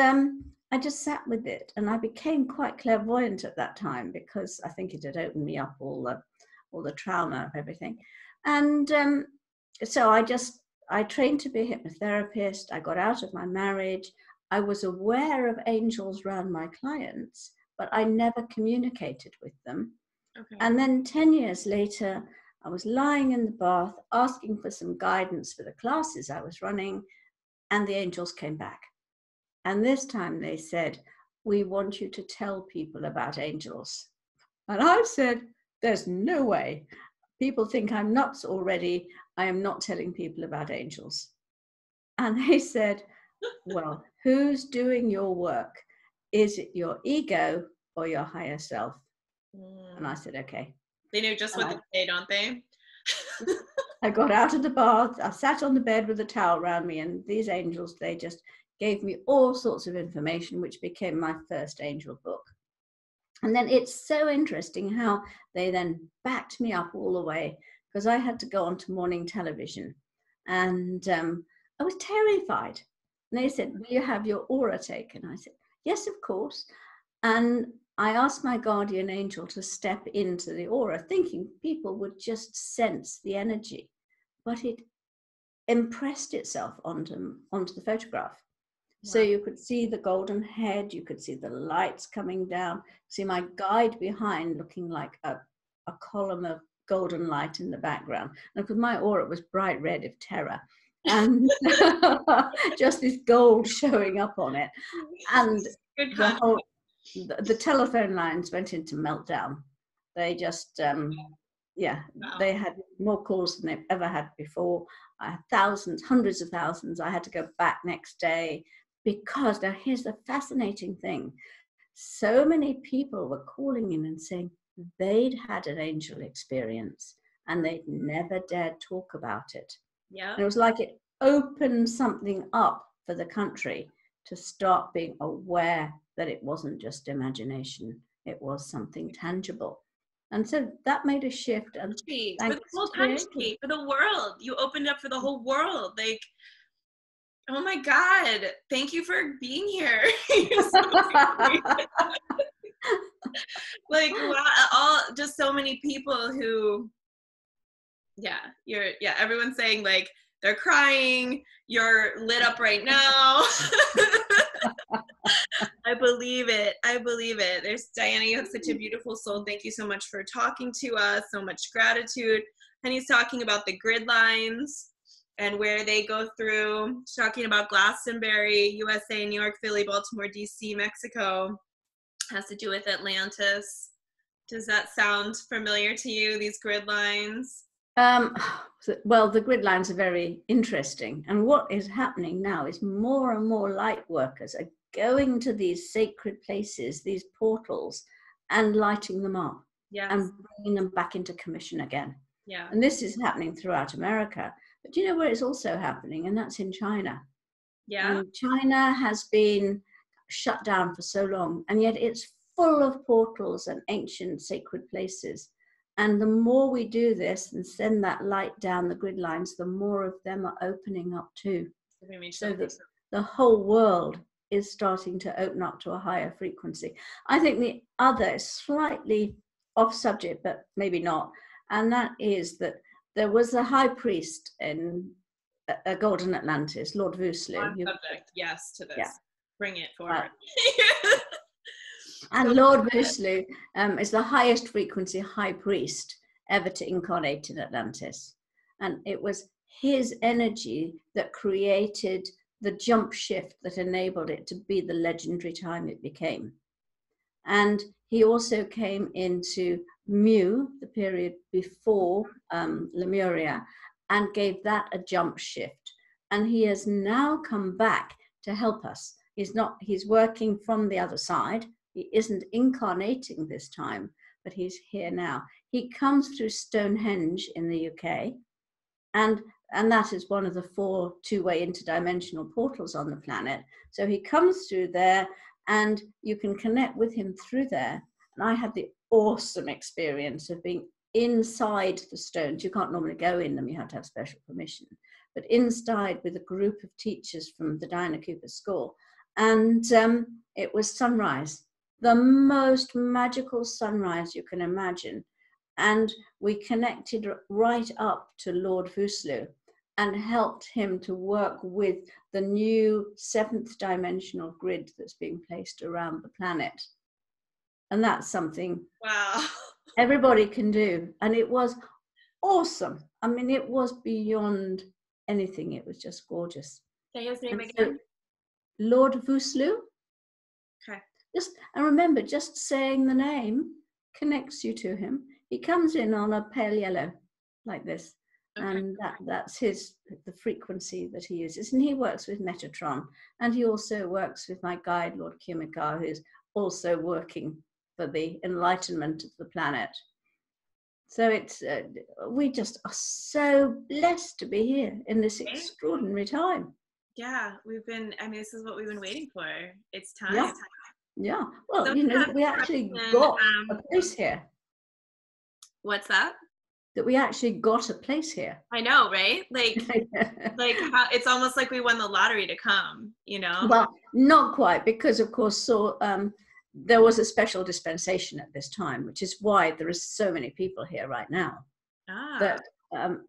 I just sat with it, and I became quite clairvoyant at that time, because I think it had opened me up all the trauma of everything. And so I trained to be a hypnotherapist. I got out of my marriage. I was aware of angels around my clients, but I never communicated with them. Okay. And then 10 years later, I was lying in the bath asking for some guidance for the classes I was running, and the angels came back. And this time they said, we want you to tell people about angels. And I said, there's no way. People think I'm nuts already. I am not telling people about angels. And they said, well, who's doing your work? Is it your ego or your higher self? And I said, okay. They know just what to say, don't they? I got out of the bath. I sat on the bed with a towel around me, and these angels, they just gave me all sorts of information, which became my first angel book. And then it's so interesting how they then backed me up all the way, because I had to go on to morning television, and I was terrified. And they said, will you have your aura taken? I said, yes, of course. And I asked my guardian angel to step into the aura, thinking people would just sense the energy, but it impressed itself onto the photograph. Wow. So you could see the golden head, you could see the lights coming down, see my guide behind looking like a column of golden light in the background. And because my aura was bright red of terror, and just this gold showing up on it. And the telephone lines went into meltdown. They just, they had more calls than they've ever had before. I had thousands, hundreds of thousands. I had to go back next day, because now here's the fascinating thing. So many people were calling in and saying they'd had an angel experience and they'd never dared talk about it. Yeah. And it was like it opened something up for the country to start being aware that it wasn't just imagination, it was something tangible. And so that made a shift. And for the whole country, for the world, you opened up for the whole world. Like, oh my God, thank you for being here. Like, wow, just so many people who, everyone's saying like they're crying, you're lit up right now. I believe it. There's Diana, you have such a beautiful soul. Thank you so much for talking to us. So much gratitude. And he's talking about the Gridlines and where they go through, talking about Glastonbury, USA, New York, Philly, Baltimore, DC, Mexico. Has to do with Atlantis. Does that sound familiar to you, these Gridlines? Well, the Gridlines are very interesting. And what is happening now is more and more light workers are going to these sacred places, these portals, and lighting them up. Yes. And bringing them back into commission again. Yeah. And this is happening throughout America. But do you know where it's also happening? And that's in China. Yeah. And China has been shut down for so long, and yet it's full of portals and ancient sacred places. And the more we do this and send that light down the grid lines, the more of them are opening up too. So that the whole world is starting to open up to a higher frequency. I think the other is slightly off subject, but maybe not. And that is that there was a high priest in a Golden Atlantis, Lord Vuslu. On subject, yes, to this. Yeah. Bring it forward. And Lord Vuslu is the highest frequency high priest ever to incarnate in Atlantis. And it was his energy that created the jump shift that enabled it to be the legendary time it became. And he also came into Mu, the period before Lemuria, and gave that a jump shift. And he has now come back to help us. He's working from the other side. He isn't incarnating this time, but he's here now. He comes through Stonehenge in the UK, and that is one of the 4 two-way interdimensional portals on the planet. So he comes through there, and you can connect with him through there. And I had the awesome experience of being inside the stones. You can't normally go in them, you have to have special permission. But inside with a group of teachers from the Diana Cooper School. And it was sunrise, the most magical sunrise you can imagine. And we connected right up to Lord Vuslu and helped him to work with the new 7th dimensional grid that's being placed around the planet. And that's something everybody can do. And it was awesome. I mean, it was beyond anything. It was just gorgeous. Say his name again. Lord Vuslu. Okay. And remember, just saying the name connects you to him. He comes in on a pale yellow like this. Okay. And that's the frequency that he uses. And he works with Metatron. And he also works with my guide, Lord Kumikar, who's also working for the enlightenment of the planet. So it's we just are so blessed to be here in this extraordinary time. Yeah, this is what we've been waiting for. It's time. Yeah. Well, so we actually got a place here. What's that? That we actually got a place here. I know, right? Like it's almost like we won the lottery to come, Well, not quite, because of course, there was a special dispensation at this time, which is why there are so many people here right now. That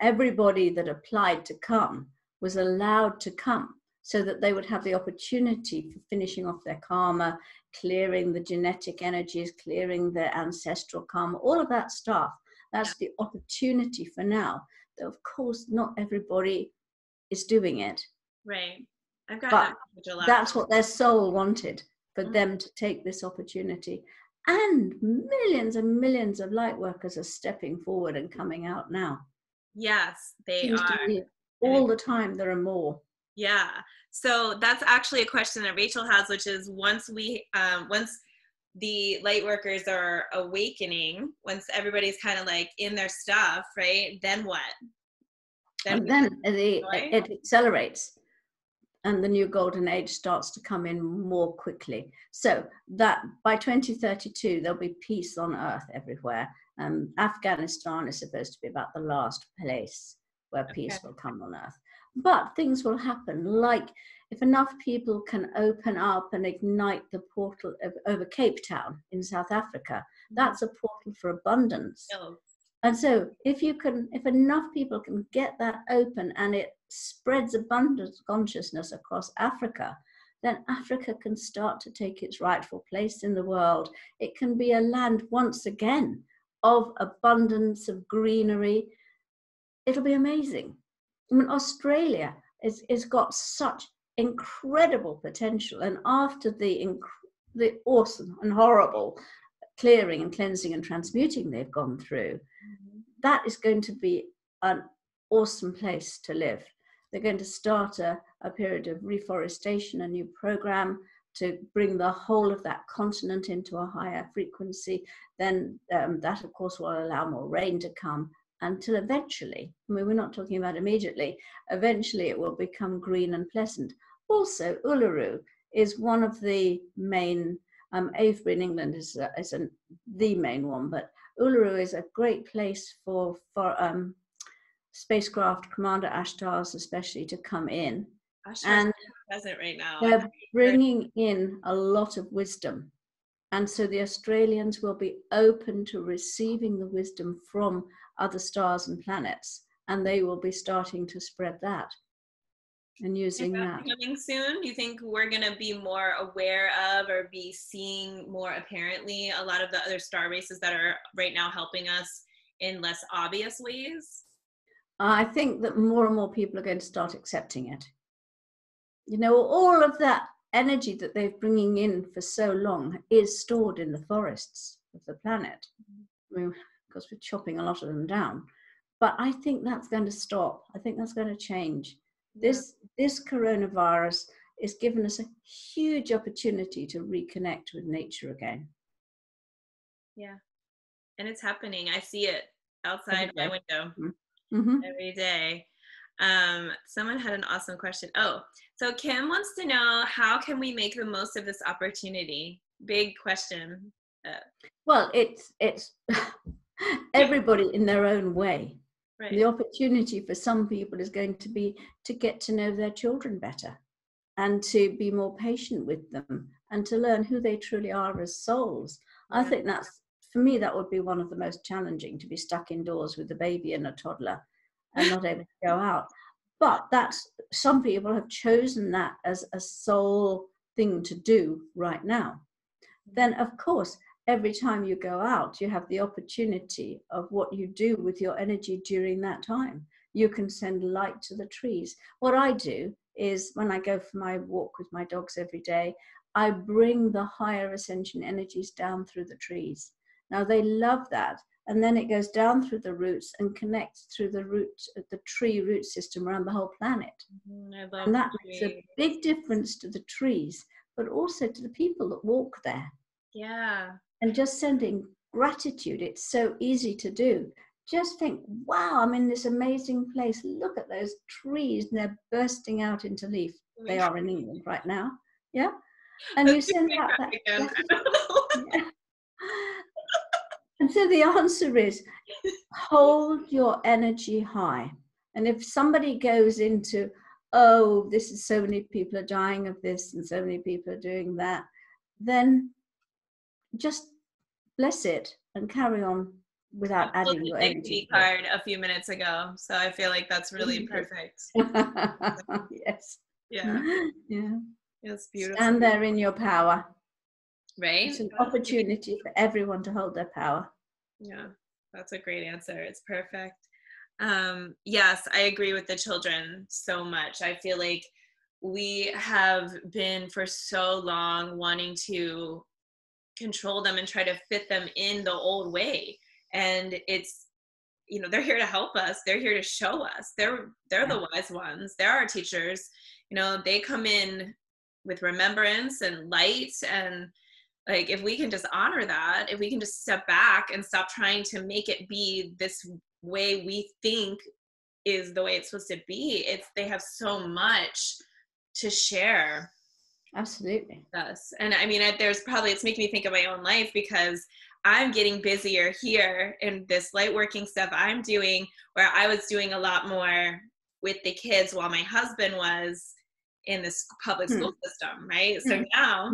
everybody that applied to come was allowed to come, so that they would have the opportunity for finishing off their karma, clearing the genetic energies, clearing their ancestral karma, all of that stuff. That's the opportunity for now. Though, of course, not everybody is doing it. Right. I've got that's what their soul wanted, for them to take this opportunity. And and millions of light workers are stepping forward and coming out now. Yes, they are. All the time, there are more. Yeah. So that's actually a question that Rachel has, which is once the light workers are awakening, once everybody's kind of like in their stuff, right? Then what? Then it accelerates. and the new golden age starts to come in more quickly. So that by 2032, there'll be peace on earth everywhere. Afghanistan is supposed to be about the last place where peace will come on earth. But things will happen, like if enough people can open up and ignite the portal over Cape Town in South Africa, that's a portal for abundance. And so if enough people can get that open and it spreads abundance consciousness across Africa, then Africa can start to take its rightful place in the world. It can be a land once again of abundance, of greenery. It'll be amazing. I mean, Australia is got such incredible potential. And after the awesome and horrible clearing and cleansing and transmuting they've gone through, that is going to be an awesome place to live. They're going to start a period of reforestation, a new program to bring the whole of that continent into a higher frequency. Then that, of course, will allow more rain to come until eventually, I mean, we're not talking about immediately, eventually it will become green and pleasant. Also, Uluru is one of the main, Avebury in England is the main one, but Uluru is a great place for spacecraft, Commander Ashtars especially, to come in. And present right now. They're bringing in a lot of wisdom. And so the Australians will be open to receiving the wisdom from other stars and planets, and they will be starting to spread that and using that. Coming soon? Do you think we're going to be more aware of or be seeing more apparently a lot of the other star races that are right now helping us in less obvious ways? I think that more and more people are going to start accepting it. You know, all of that energy that they're bringing in for so long is stored in the forests of the planet. I mean, because we're chopping a lot of them down. But I think that's going to stop. I think that's going to change. This coronavirus is giving us a huge opportunity to reconnect with nature again. Yeah. And it's happening. I see it outside my window every day. Someone had an awesome question. Oh, so Kim wants to know, how can we make the most of this opportunity? Big question. Well, it's everybody in their own way. Right. The opportunity for some people is going to be to get to know their children better and to be more patient with them and to learn who they truly are as souls. Yeah. I think that's, for me, that would be one of the most challenging, to be stuck indoors with a baby and a toddler and not able to go out. But that's, some people have chosen that as a soul thing to do right now. Then, of course, every time you go out, you have the opportunity of what you do with your energy during that time. You can send light to the trees. What I do is, when I go for my walk with my dogs every day, I bring the higher ascension energies down through the trees. Now, they love that. And then it goes down through the roots and connects through the tree root system around the whole planet. And that makes a big difference to the trees, but also to the people that walk there. Yeah. And just sending gratitude, it's so easy to do. Just think, wow, I'm in this amazing place. Look at those trees, and they're bursting out into leaf. They are in England right now. Yeah. And you send out that. Yeah. And so the answer is, hold your energy high. And if somebody goes into, oh, this is, so many people are dying of this and so many people are doing that, then just bless it and carry on without adding your energy. Card a few minutes ago, so I feel like that's really perfect. Yes. Yeah. Yeah. It's beautiful. Stand there in your power. Right. It's an opportunity for everyone to hold their power. Yeah, that's a great answer. It's perfect. Yes, I agree with the children so much. I feel like we have been for so long wanting to control them and try to fit them in the old way. And it's, you know, they're here to help us. They're here to show us. They're the wise ones. They're our teachers. You know, they come in with remembrance and light, and like, if we can just honor that, if we can just step back and stop trying to make it be this way we think is the way it's supposed to be, they have so much share Absolutely. us. And I mean, it's making me think of my own life, because I'm getting busier here in this light working stuff I'm doing, where I was doing a lot more with the kids while my husband was in this public school system, right? So now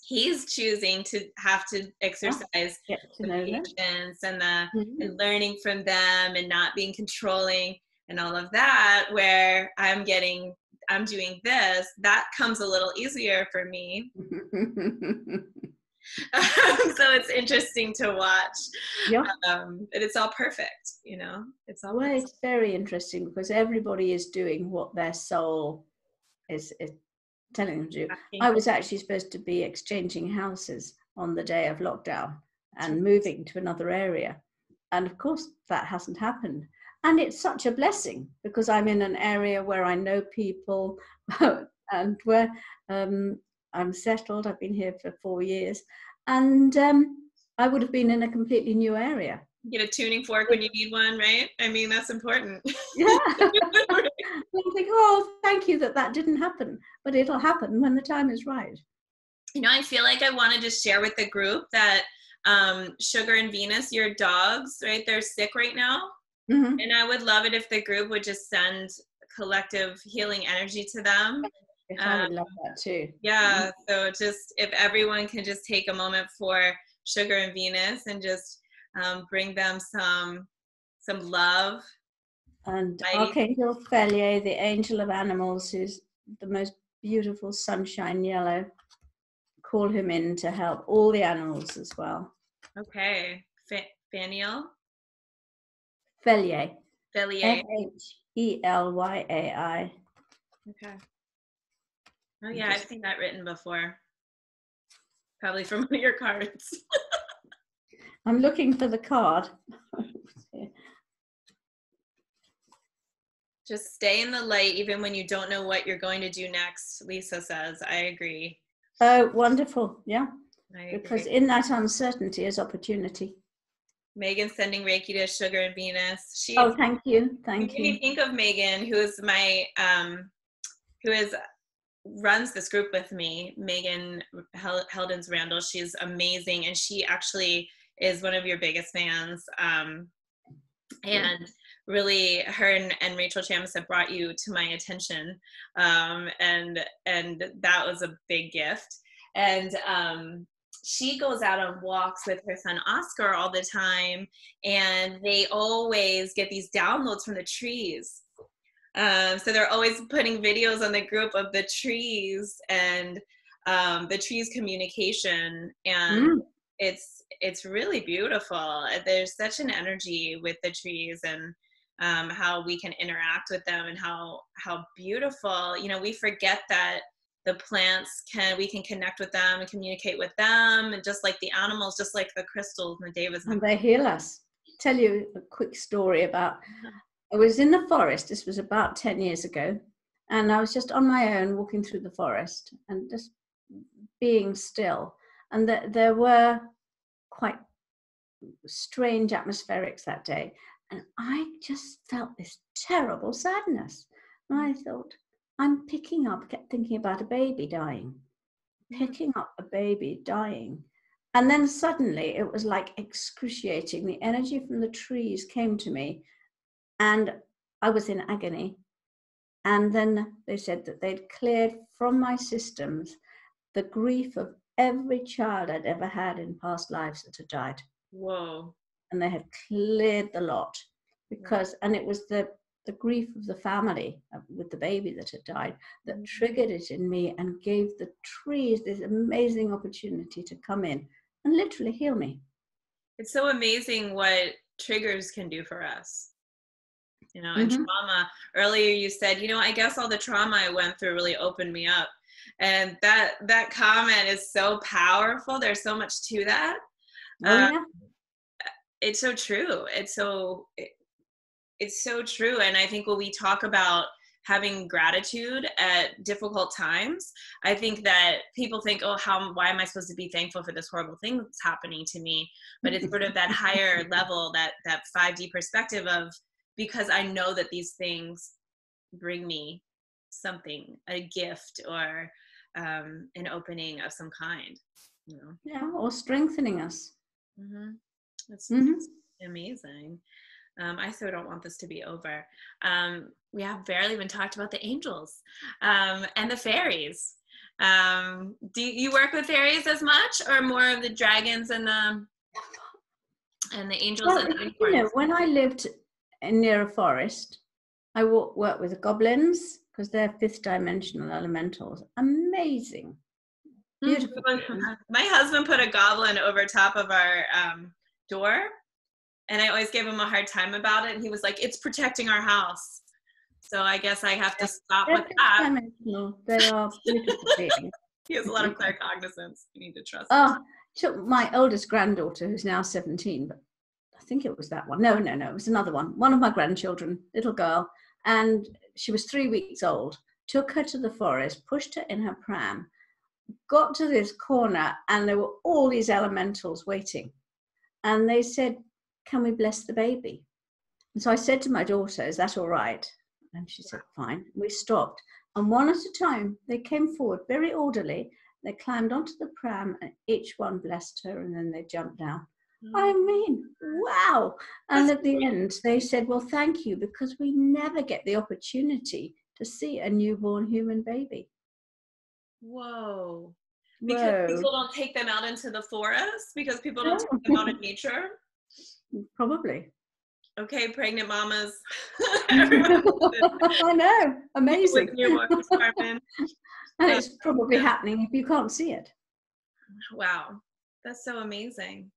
he's choosing to have to exercise the patience and and learning from them and not being controlling and all of that, where I'm doing this, that comes a little easier for me. So it's interesting to watch. Yeah. And it's all perfect, it's all well, it's very interesting, because everybody is doing what their soul is telling them to do. I was actually supposed to be exchanging houses on the day of lockdown and moving to another area. And of course, that hasn't happened. And it's such a blessing, because I'm in an area where I know people and where I'm settled. I've been here for 4 years. And I would have been in a completely new area. Get a tuning fork when you need one, right? I mean, that's important. Yeah. I think, oh, thank you that didn't happen. But it'll happen when the time is right. I feel like I want to just share with the group that Sugar and Venus, your dogs, right? They're sick right now. Mm-hmm. And I would love it if the group would just send collective healing energy to them. I would love that too. Yeah. Mm-hmm. So just if everyone can just take a moment for Sugar and Venus and just bring them some love. And Archangel Felier, the angel of animals, who's the most beautiful sunshine yellow, call him in to help all the animals as well. Okay. Faniel? Felier. Felier. F-H-E-L-Y-A-I. Okay. Oh yeah, I've seen that written before. Probably from one of your cards. I'm looking for the card. Just stay in the light even when you don't know what you're going to do next, Lisa says. I agree. Oh, wonderful. Yeah. Because in that uncertainty is opportunity. Megan's sending Reiki to Sugar and Venus. Thank you. Thank you. Made me think of Megan, who is runs this group with me, Megan Heldens Randall. She's amazing, and she actually is one of your biggest fans. And really, her and Rachel Chambers have brought you to my attention, and that was a big gift. And she goes out on walks with her son Oscar all the time, and they always get these downloads from the trees. So they're always putting videos on the group of the trees and the trees communication, and it's really beautiful. There's such an energy with the trees, and how we can interact with them, and how beautiful. We forget that the plants we can connect with them and communicate with them, and just like the animals, just like the crystals and the devas. And they heal us. Tell you a quick story about. I was in the forest. This was about 10 years ago, and I was just on my own walking through the forest and just being still. And there were quite strange atmospherics that day, and I just felt this terrible sadness. And I thought, kept thinking about a baby dying, picking up a baby dying. And then suddenly it was like excruciating. The energy from the trees came to me, and I was in agony. And then they said that they'd cleared from my systems the grief of every child I'd ever had in past lives that had died. Whoa. And they had cleared the lot, and it was the grief of the family with the baby that had died that triggered it in me and gave the trees this amazing opportunity to come in and literally heal me. It's so amazing what triggers can do for us. And trauma. Earlier you said, I guess all the trauma I went through really opened me up. And that comment is so powerful. There's so much to that. It's so true. It's so true. And I think when we talk about having gratitude at difficult times, I think that people think, why am I supposed to be thankful for this horrible thing that's happening to me? But it's sort of that higher level, that 5D perspective of, because I know that these things bring me something, a gift or an opening of some kind, you know. Yeah, or strengthening us. That's amazing. I so don't want this to be over. We have barely even talked about the angels and the fairies. Do you work with fairies as much, or more of the dragons and the angels? Well, you know, when I lived near a forest, I worked with the goblins, because they're 5th dimensional elementals. Amazing. Beautiful. My husband put a goblin over top of our door, and I always gave him a hard time about it. And he was like, "It's protecting our house." So I guess I have to stop with that. They are beautiful beings. He has a lot of claircognizance. You need to trust. So my oldest granddaughter, who's now 17, but I think it was that one. No, it was another one. One of my grandchildren, little girl, and she was 3 weeks old. Took her to the forest, pushed her in her pram, got to this corner, and there were all these elementals waiting. And they said, "Can we bless the baby?" And so I said to my daughter, "Is that all right?" And she said, "Fine." We stopped. And one at a time, they came forward very orderly. They climbed onto the pram and each one blessed her, and then they jumped down. I mean, wow. And at the end, they said, "Well, thank you, because we never get the opportunity to see a newborn human baby." Whoa. Because people don't take them out into the forest? Because people don't take them out in nature? Probably. Okay, pregnant mamas. I know. Amazing. And it's probably happening if you can't see it. Wow. That's so amazing.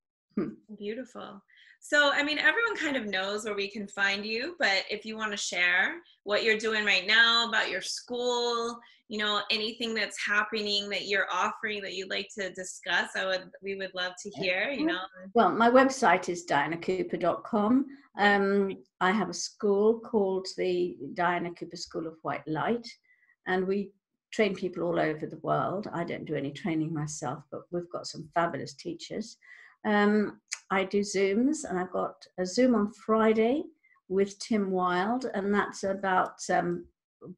Beautiful. So, I mean, everyone kind of knows where we can find you, but if you want to share what you're doing right now about your school, you know, anything that's happening that you're offering that you'd like to discuss, we would love to hear, you know. Well, my website is dianacooper.com. I have a school called the Diana Cooper School of White Light, and we train people all over the world. I don't do any training myself, but we've got some fabulous teachers. I do Zooms, and I've got a Zoom on Friday with Tim Wilde, and that's about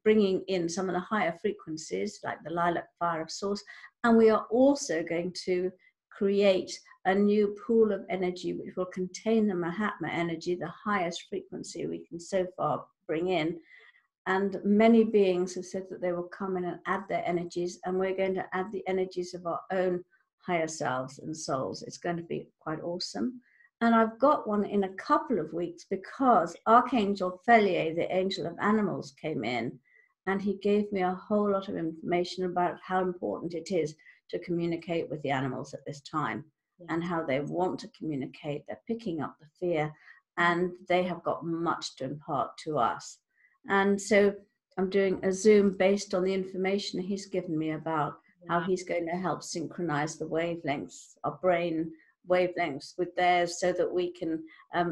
bringing in some of the higher frequencies, like the lilac fire of source. And we are also going to create a new pool of energy which will contain the Mahatma energy, the highest frequency we can so far bring in. And many beings have said that they will come in and add their energies, and we're going to add the energies of our own higher selves and souls. It's going to be quite awesome. And I've got one in a couple of weeks, because Archangel Felier, the angel of animals, came in, and he gave me a whole lot of information about how important it is to communicate with the animals at this time, and how they want to communicate. They're picking up the fear, and they have got much to impart to us. And so I'm doing a Zoom based on the information he's given me about how he's going to help synchronize the wavelengths, our brain wavelengths with theirs, so that we can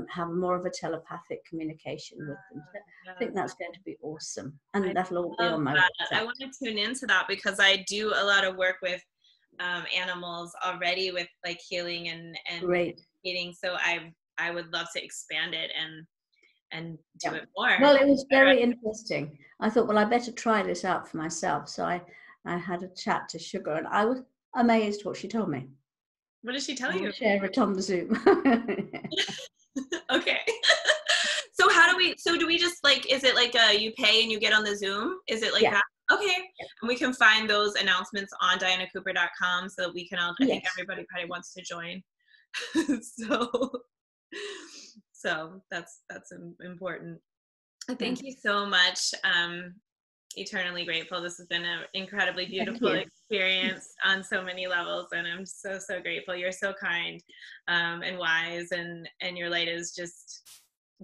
have more of a telepathic communication with them. So I think that's going to be awesome. And that'll all be on my website. I want to tune into that, because I do a lot of work with animals already, with like healing and eating. So I would love to expand it and do it more. Well, it was very interesting. I thought, well, I better try this out for myself. So I had a chat to Sugar, and I was amazed what she told me. What did she tell you? I'll share it on the Zoom. Okay. So do we just like, is it like you pay and you get on the Zoom? Is it like that? Okay. And we can find those announcements on dianacooper.com, so that we can all, I think everybody probably wants to join. So that's important. Thank you so much. Eternally grateful. This has been an incredibly beautiful experience on so many levels, and I'm so grateful. You're so kind and wise, and your light is just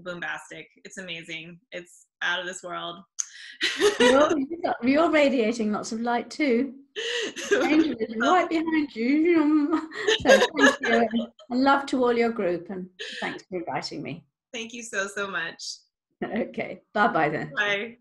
boombastic. It's amazing. It's out of this world. You're radiating lots of light too. Angel is right behind you. So thank you, and love to all your group, and thanks for inviting me. Thank you so much. Okay, bye then. Bye.